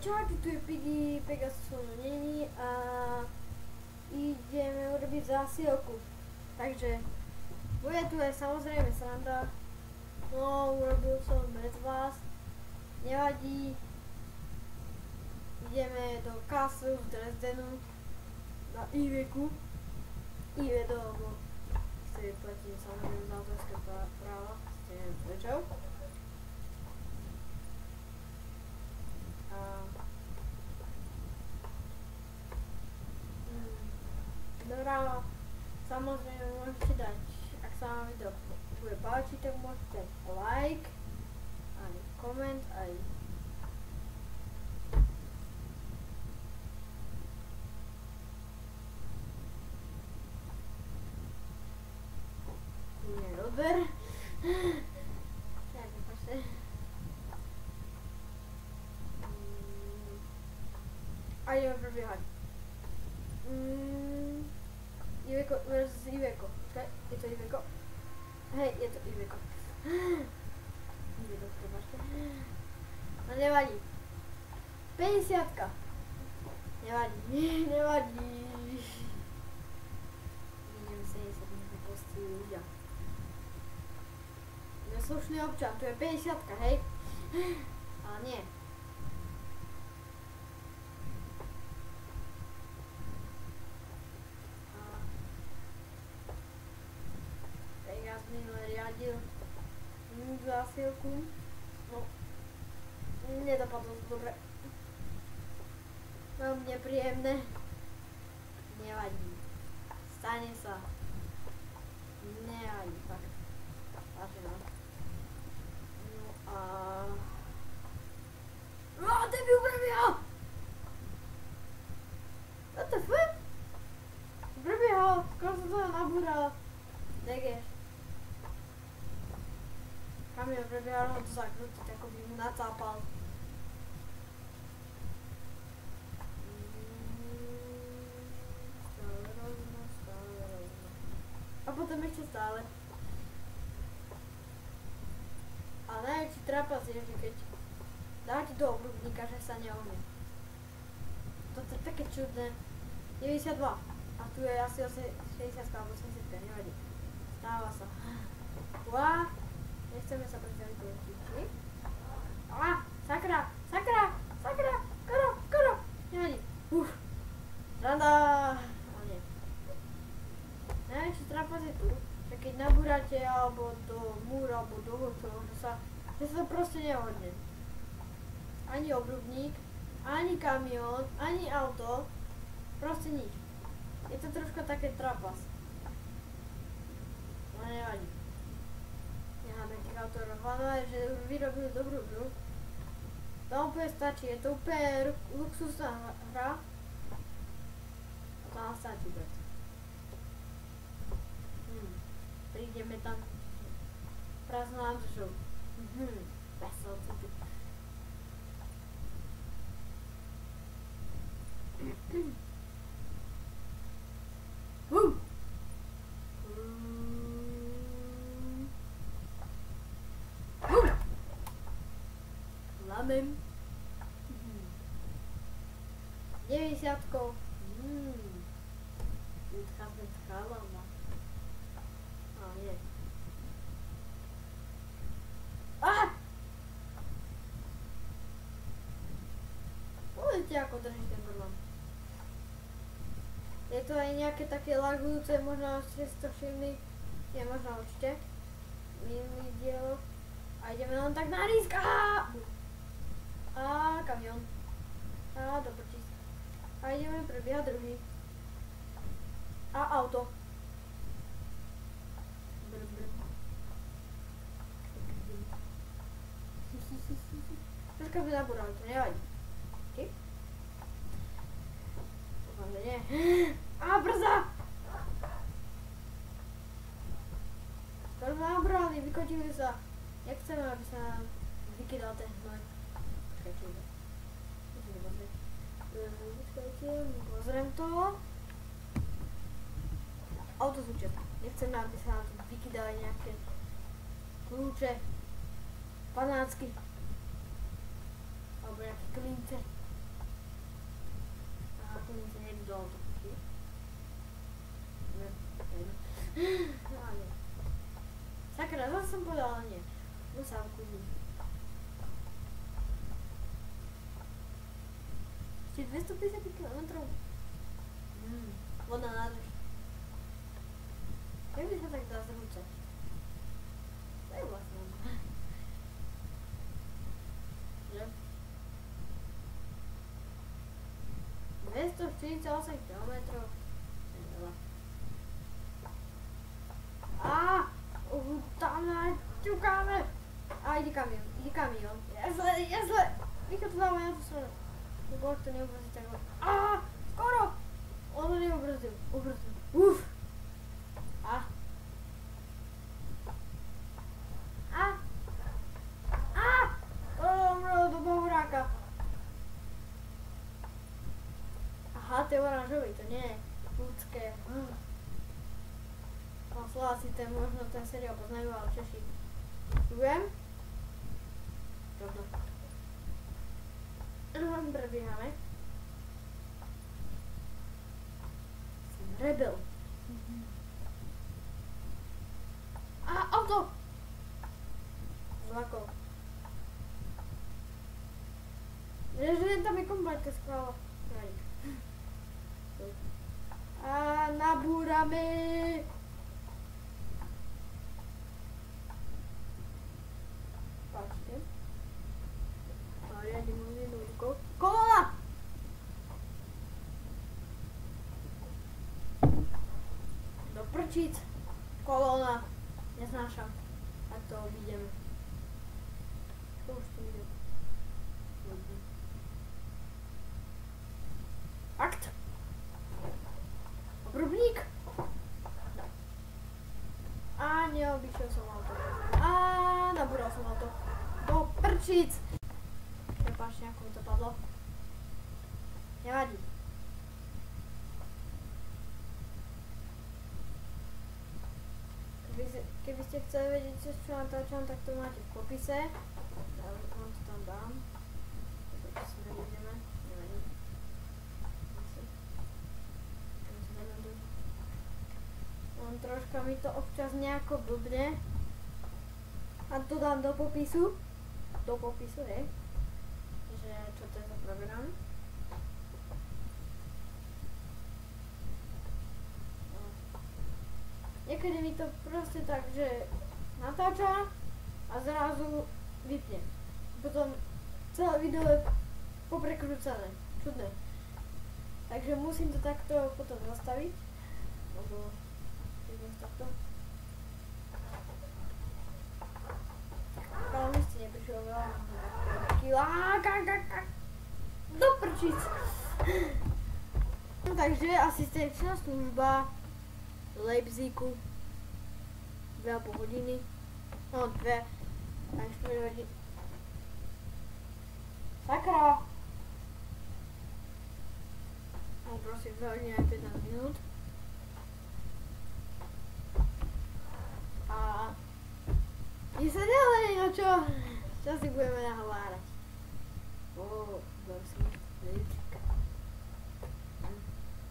Čaute, tu je Piggy, Pegasus není a ideme urobiť zásielku. Takže bude tu aj samozrejme sranda. No, urobil som bez vás. Nevadí. Ideme do Castle v Dresdenu na Iveku. Ivedo, lebo si platím samozrejme za autorské práva. Ste neviem prečo. Dobrá, samozrejme môžete dať, ak sa vám video bude páčiť, tak môžete dať like, aj koment, aj neober. Tak, vypašte. A ideme prebiehať. Iveco versus Iveco. Okay. Je to Iveco. Hej, je to Iveco. Iveco, prebačte. No nevadí. 50-ka. Nevadí, nevadí. Idem 70 minút postí ľudia. Neslušný občan, tu je 50-ka, hej? Ale nie. Minule riadil zásielku. No, nedopadlo to dobre. Veľmi nepríjemné. Nevadí. Stane sa. Nevadí, fakt. Vážne. No a... debil prebiehal! What the fuck? Prebiehal, skoro som toho nabúral. Degeš. Kamion prebiehal ho to zakrútiť, ako by mu nacápal. Stále rovno. A potom ešte stále. A najväčší trapas je, že keď dáte do obrubníka, že sa neohne. Toto je také čudné. 92. A tu je asi 60 alebo 80, nevadí. Stáva sa. Uá. Nechceme sa predstaviť do očičky. Sakra, sakra, sakra, koro, nevadí. Randa. Ale nie. Najväčší trapas je tu, že keď nabúrate alebo do múru, alebo do hotelu, že sa to proste nehodne. Ani obrubník, ani kamión, ani auto, proste nič. Je to troška také trapas. Ale nevadí. Necháme tých autorov. Hlavne, že vyrobili dobrú hru. To úplne stačí, je to úplne luxusná hra. A to nám stačí, brat. Prídeme tam prázdnou nádržou. Vesel, co ty. Lamem. 90-kou. Vytcházme tchalama. Ale nie. Uvidíte, ako drží ten problém. Je to aj nejaké také lagujúce, možno ste si to všimli. Nie, možno určite. Minulý diel. A ideme len tak na risk. A kamión. A do prčíc. A ideme prebiehať druhý. A auto. Troška by nabúrali, to nevadí. OK? Dúfam, že nie. Brzda! Skoro sme nabrali, vykotili sa. Nechceme, aby sa nám vykydal ten hnoj. Počkajte. Musíme pozrieť. Počkajte, pozriem to. Auto zúčet. Nechceme, aby sa nám tu vykydali nejaké kľúče, panácky alebo nejaké klince. dalo to pustiť. Sakra, zase som povedala nie. No sa vkúzim. Ešte 250 km. Voda nádrž. Jak by sa tak dá zrúcať? To je vlastne ono. Že? 248 km. To je veľa. Tam ťukáme. Ide kamión. Je zle. Východ to dáme na tú stranu. Bol to neubrzdí tak veľa. Skoro! On to neubrzdil. Uf. Do bohuráka. Aha, to je oranžový, to nie je ľudské. Slováci ten možno ten seriál poznajú, ale Češi. Ďakujem. Rovno. Prebiehame. Som rebel. Auto! Zlako. Že tam je kompletka skláva. Nabúrame. Páčte. Riadím jednou rukou. Kolona! Do prčíc. Kolona. Neznášam. A to obídeme. To už to ide. Fakt? Obrubník? Neobyšiel som auto. Nabúral som auto. Do prčíc! Prepáčte, ako mi to padlo. Nevadí. Keby ste chceli vedieť, čo natáčam, tak to máte v popise. Ja vám to tam dám. To si nevidíme. Nevadí. Troška mi to občas nejako blbne. A to dám do popisu. Do popisu, hej. Že čo to je za program. Niekedy mi to proste tak, že natáča a zrazu vypne. Potom celé video je poprekrúcané. Čudné. Takže musím to takto potom zastaviť. Lebo takto. Ale my ste neprišiel veľa. Do prčic. No, takže asistenčná služba v Leipzigu 2,5 hodiny. No 2 aj 4 hodiny. Sakra! No prosím, 2 hodiny aj 15 minút. Ide sa ďalej, no čo? Čo si budeme nahovárať? Dám si lička.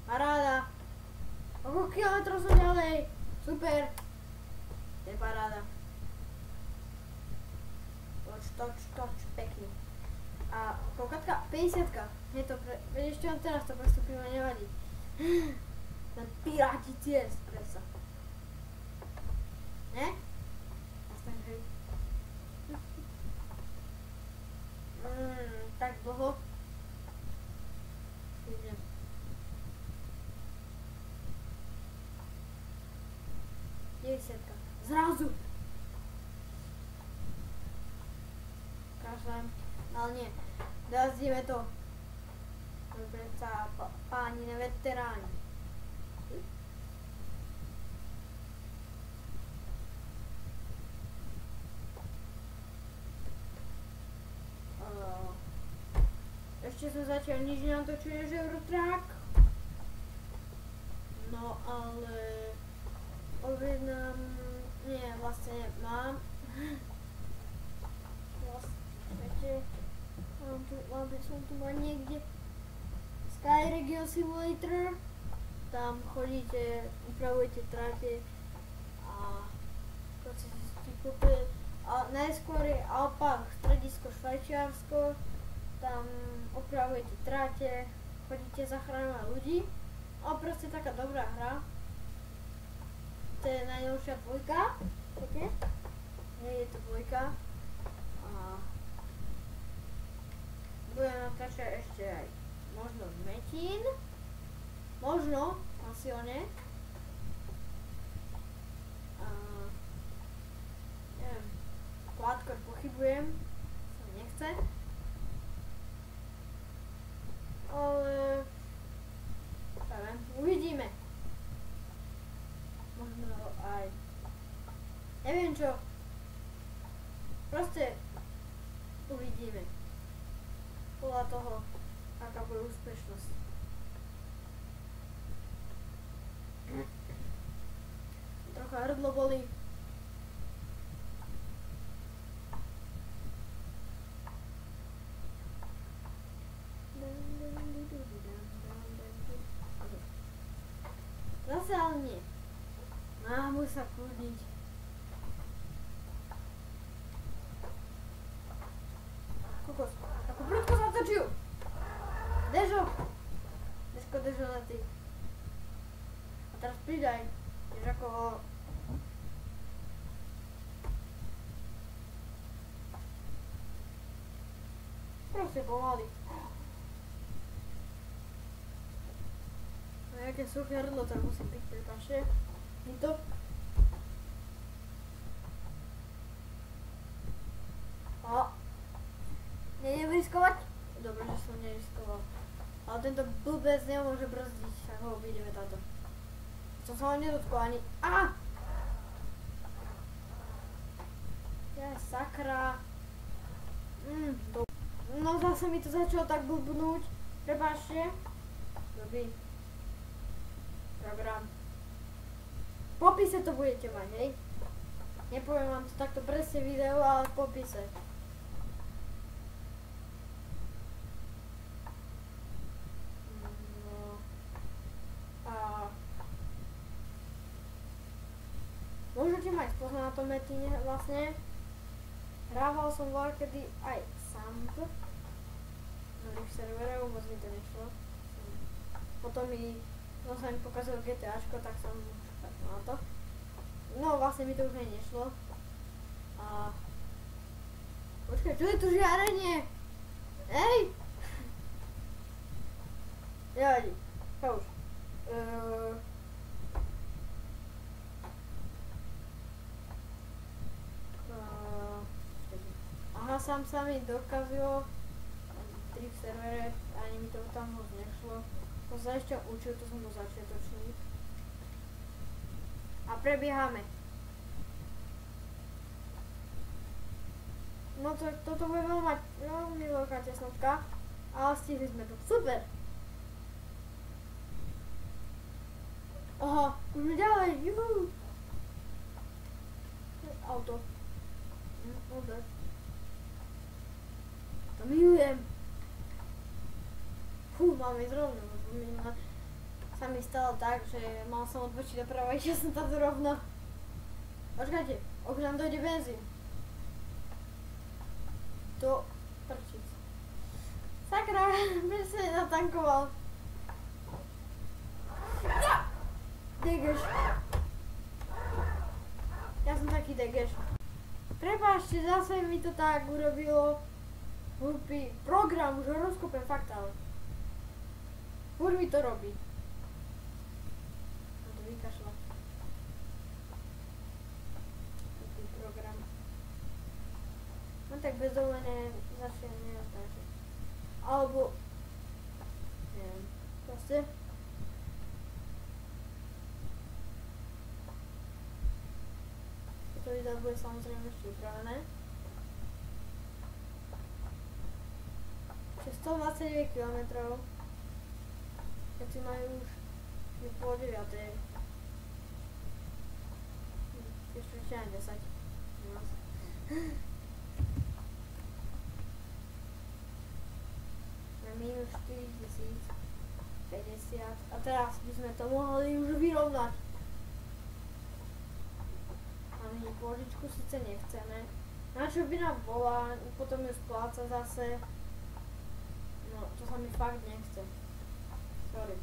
Paráda. Koľko kilometrov som ďalej? Super. To je paráda. Toč, pekne. A koľkatka? 50-ka. Je to ešte len teraz to prestúpime, nevadí. Ten piráti ciest, presa. Ne? Tak dlho. Idem. Zrazu. Kašlem. Ale nie. Jazdíme to. To je predsa páni neveteráni. Ešte som zatiaľ nič nenatočuje, že Eurotrack. No ale objednám, nie, vlastne mám. Vlastne, viete, mám tu, som tu mal niekde. Sky Region Simulator, tam chodíte, upravujete trate a chcete si kúpiť. A najskôr je Alpa stredisko Švajčiarsko, tam opravujete trate, chodíte zachráňovať ľudí. A proste taká dobrá hra. To je najnovšia dvojka. Okay. Nie je to dvojka. A budem natáčať ešte aj možno Metin. Možno, asi o ne. Neviem, Kladkor pochybujem, sa nechce. Ale neviem, uvidíme. Možno aj neviem čo. Proste uvidíme. Podľa toho, aká bude úspešnosť. Trocha hrdlo bolí. Zase ale nie. Musím sa kľudniť. Kokos, ako prudko sa točil. Dežo. Dežo na ty. A teraz pridaj. Tiež ako ho. Proste pomaly. A jaké suché hrdlo, tak musím piť, prepáčte. Mi to. Nejdem riskovať? Dobre, že som neriskoval. Ale tento blbec nemôže brzdiť, tak ho obídeme táto. Som sa ho nedotkol ani. Ja sakra. No zase mi to začalo tak blbnúť. Prepáčte. Dobrý. Program. V popise to budete mať, hej? Nepoviem vám to takto presne video, ale v popise. Môžete mať pozor na tom Metine vlastne. Hrával som voľakedy aj sám. Na tých serverov, moc mi to nešlo. Potom sa mi pokazilo GTAčko, tak som na to. No vlastne mi to už aj nešlo. A počkaj, čo je tu žiarenie? Hej! Jadi, čo už? Aha, sám sa mi dokazilo 3 v servere, ani mi to tam moc nešlo. To sa ešte učil, to som bol začiatočný. A prebiehame. No to, toto bude veľmi veľká tesnotka, ale stihli sme to. Super! Aha, už ďalej, juhu! Auto. Dobre. To milujem. Mám ísť rovno, sa mi stalo tak, že mal som odbočiť doprava, išiel som tam rovno. Počkajte, už nám dojde benzín. To prčic. Sakra, prečo sa nenatankoval? Degeš. Ja som taký degeš. Prepáčte, zase mi to tak urobilo. Hlupý program, už ho rozkopem, fakt ale. Furt mi to robí. To vykašľa. Taký program. No tak bez dovolené začne nenatáčať. Alebo neviem. Proste. Toto video bude samozrejme ešte upravené. 129 km. Keď si majú už po 9. Ešte aj 10. Na minus 4000. 50 a teraz by sme to mohli už vyrovnať. Ani pôžičku síce nechceme. Na čo by nám bola, potom ju spláca zase. No, to sa mi fakt nechce. Sorry.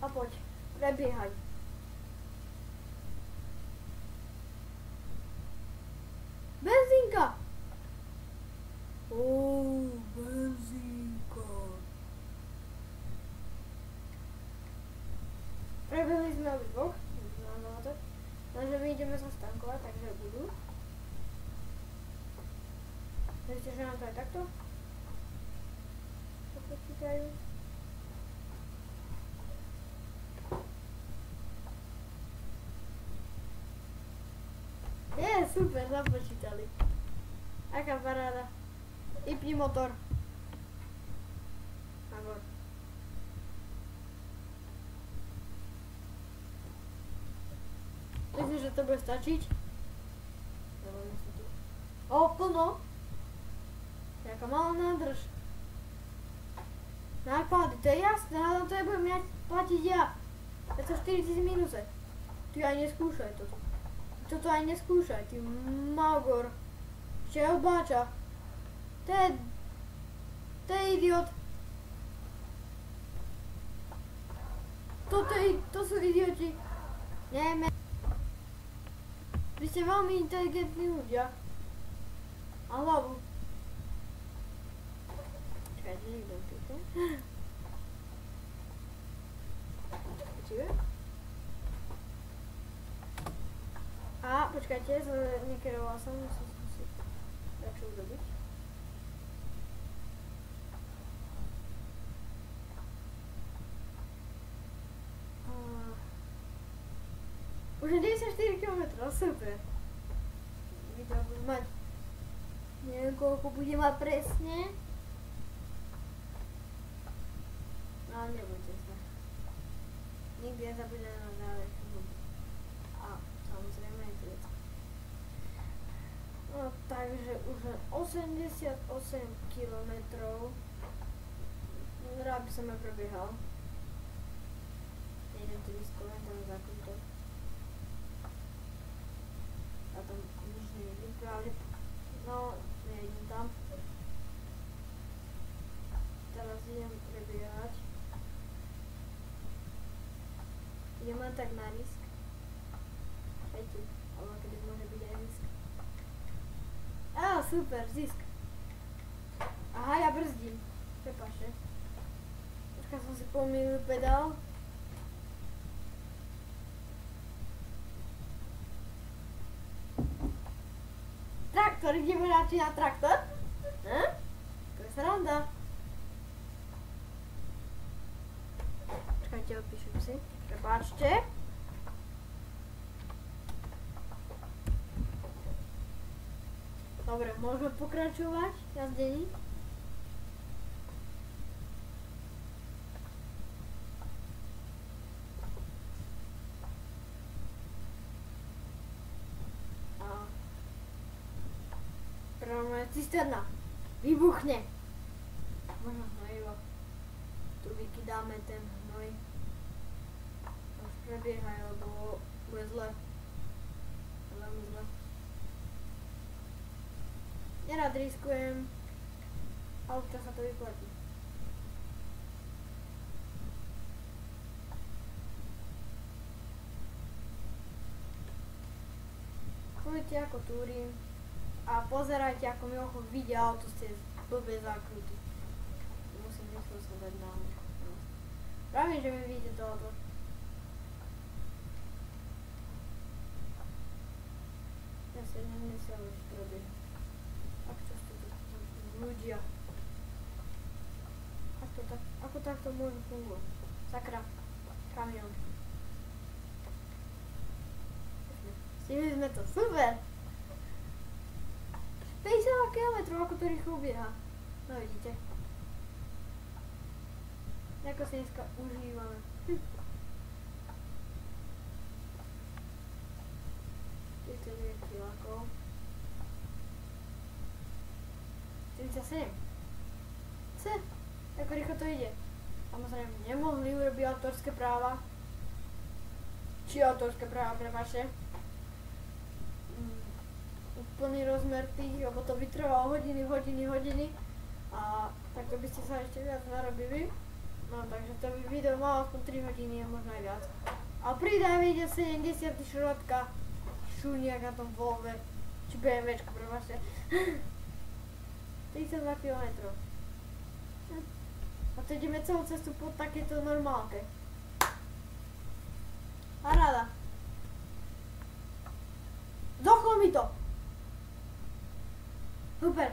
A poď, prebiehaj. Benzínka! Benzínka. Prebehli sme obidvoch. Takže my ideme sa stankovať, takže budú. Myslíte, že nám to aj takto? To počítajú. Super, započítali. Aká paráda. Vypni motor. Áno. Myslím, že to bude stačiť. O, plno. Jaká malá nádrž. Náklady, to je jasné, ale to nebudem platiť ja. Je to 4000 minuse. Ty aj neskúšaj toto. Toto aj neskúšaj, ty magor. Ešte obáča. To je idiot. To sú idioti. Neviem. Vy ste veľmi inteligentní ľudia. A hlavu. Čakajte, niekto pýta. Počíve? A počkajte, nekerovala som, musím skúsiť tak čo urobiť. Už je 94 km, super. Video budem mať. Neviem, koľko bude mať presne. No, nebudete sa. Nikdy nezabudem na záverku. A samozrejme je to vec. No, takže už len 88 km. Rád by som aj prebiehal. Nejdem tu vyskovať, tam zakúto. A tam nič nevidím pravde. No, nejdem tam. Teraz idem prebiehať. Idem len tak na risk. Hejte, ale kedy môže byť aj zisk. Á, super, zisk. Aha, ja brzdím. Prepáčte. Troška som si pomýlil pedál. Traktor, ideme radšej na traktor? To je sranda. Počkajte, odpíšem si. Prepáčte. Dobre, môžeme pokračovať jazdení. Prvé cisterna. Vybuchne. Možno hnojivo. Tu vykydáme ten hnoj. Už prebiehaj, lebo bude zle. Veľmi zle. Nerad riskujem, ale občas sa to vyplatí. Sledujte ako túrim a pozerajte ako mi ocho vidia auto z tej blbej zákruty. Musím rýchlo sa dať na auto. Pravím, že mi vidíte to auto. Ja sa nemyslel, že to robí. Ak čo ste to ľudia. Ako takto môže fungovať? Sakra. Kamión. Stihli sme to. Super! 50 km, ako to rýchlo ubieha. No vidíte. Ako si dneska užívame. 47. Ako rýchlo to ide. Samozrejme, nemohli urobiť autorské práva. Či autorské práva, prepáčte. Úplný rozmer tých, lebo to by trvalo hodiny. A takto by ste sa ešte viac narobili. No takže to by video malo aspoň 3 hodiny a možno aj viac. A pridá video 70 šrotka. Šuniak na tom Volve. Či BMWčko, prepáčte. 32 km. A to ideme celú cestu po takéto normálke. Paráda. Dochlo mi to. Super.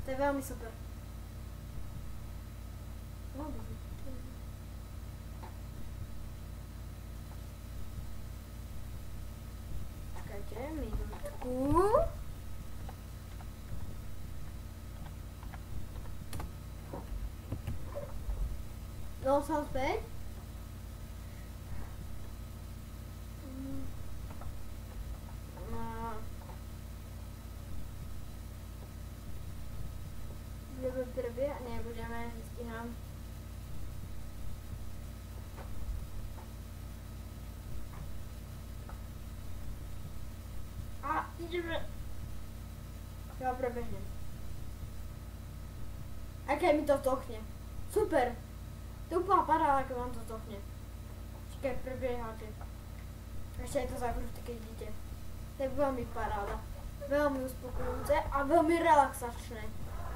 To je veľmi super. Čakajte, minútku. No som späť. Budeme prvie? Nebudeme, nestíham. A ideme. Ja prebehnem. Aké mi to tochne. Super. To je úplná paráda, keď vám to tochne. Keď prebiehate. Ešte aj to zakrúti, keď idete. To je veľmi paráda. Veľmi uspokojujúce a veľmi relaxačné.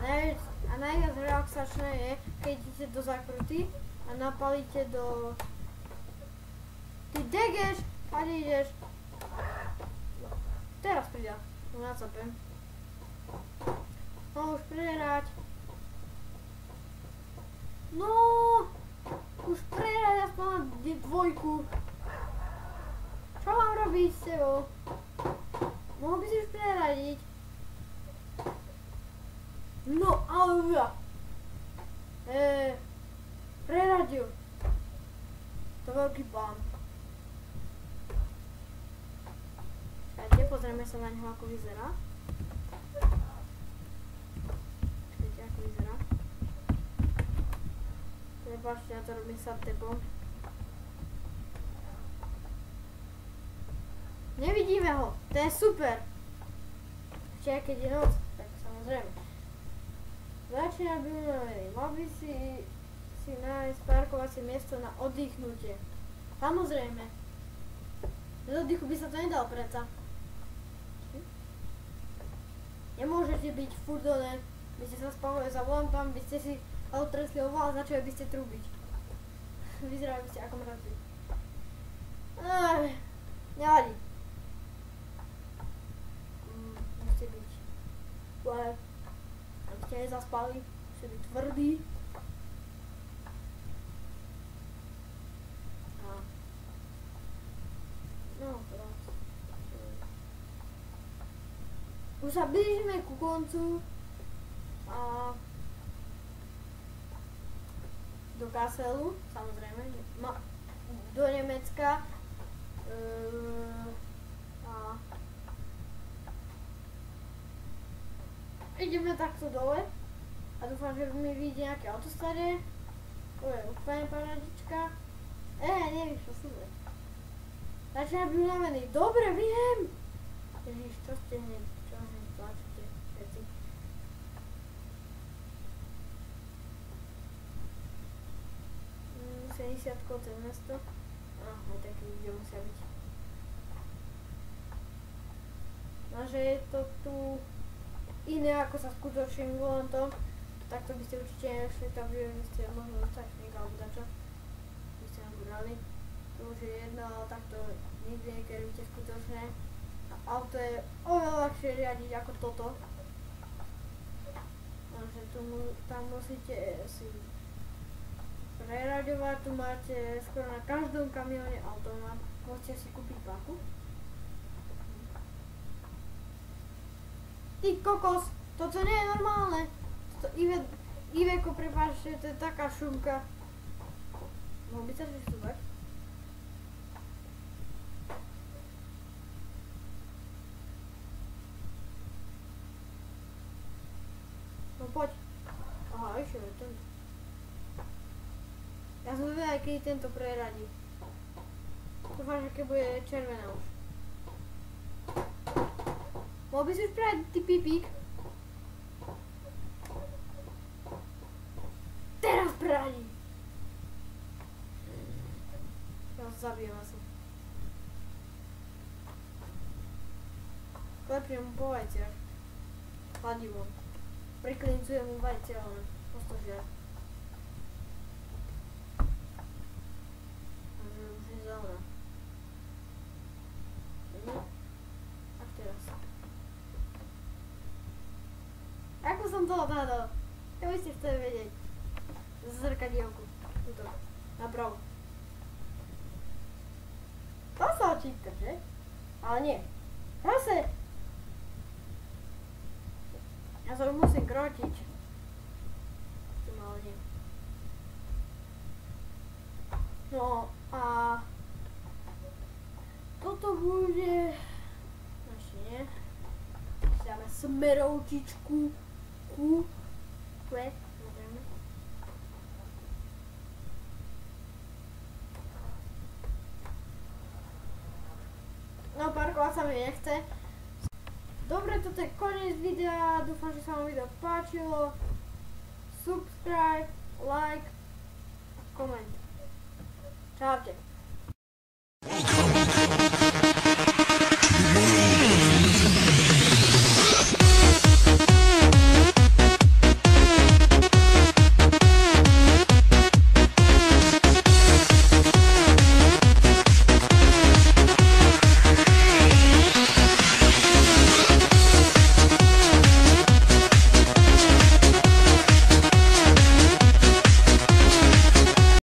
A najviac relaxačné je, keď idete do zakruty a napalíte do... Ty degeš, a ideš. Teraz pridá. No nacapem. No už prehrať. No, už prehrať aspoň na dvojku. Čo mám robiť s tebou? Mohol by si už prehradiť. No, ale ja. Preradil. To je veľký plán. Čakajte, pozrieme sa na neho, ako vyzerá. Čakajte, ako vyzerá. Prepáčte, ja to robím sa tebom. Nevidíme ho, to je super. Ešte aj keď je noc, tak samozrejme. Začína byť unavený. Mal by si nájsť parkovacie miesto na oddychnutie. Samozrejme. Bez oddychu by sa to nedalo predsa. Nemôžete byť furt oné, by ste sa spavili za volantom, by ste si otresli o val a začali by ste trúbiť. Vyzerali by ste ako mrazí. Nevadí. Musíte byť. Aby ste nezaspali, musíte byť tvrdí. No, už sa blížime ku koncu a do Kasselu, samozrejme, do Nemecka a ideme takto dole a dúfam, že mi vyjde nejaké autostrade. To je úplne paradička. Nevyšlo, super. Začína byť unavený. Dobre, viem! Ježiš, čo ste hneď tlačíte, všetci. Mm, 70 cez mesto. Aj taký ľudia musia byť. No, že je to tu iné, ako sa skutočným volantom, tak to by ste určite nešli, tak by ste možno dostať alebo dačo. By ste nabúrali. To už je jedno, ale takto nikdy nekerujte skutočne. A auto je oveľa ľahšie riadiť ako toto. Takže tam musíte si preraďovať, tu máte skoro na každom kamióne automat. Môžete si kúpiť páku. Ty kokos, toto nie je normálne. Toto Iveko, prepáčte, to je taká šumka. Mohol by sa pristúpať? poď. Aha, ešte je tento. Ja som zvedal, keď tento preradí. Dúfam, že keď bude červená už. Mohol by si už preradiť ty pipík? Teraz preradí. Ja ho zabijem asi. Klepnem mu po vajciach. Kladivo. Priklincujem mu vajcia, ale postožia. Už je zelená. A teraz. Ako som to odhadol? Ja by ste chceli vedieť. Zrkadielku. Tuto. Napravo. To sa očítka, že? Ale nie. Zase. Ja sa už musím krotiť. Ale nie. No a toto bude... Ešte nie. Dáme smerovčičku ku kvet. No parkovať sa mi nechce. Dobre, toto je koniec videa, dúfam, že sa vám video páčilo. Subscribe, like a koment. Čaute.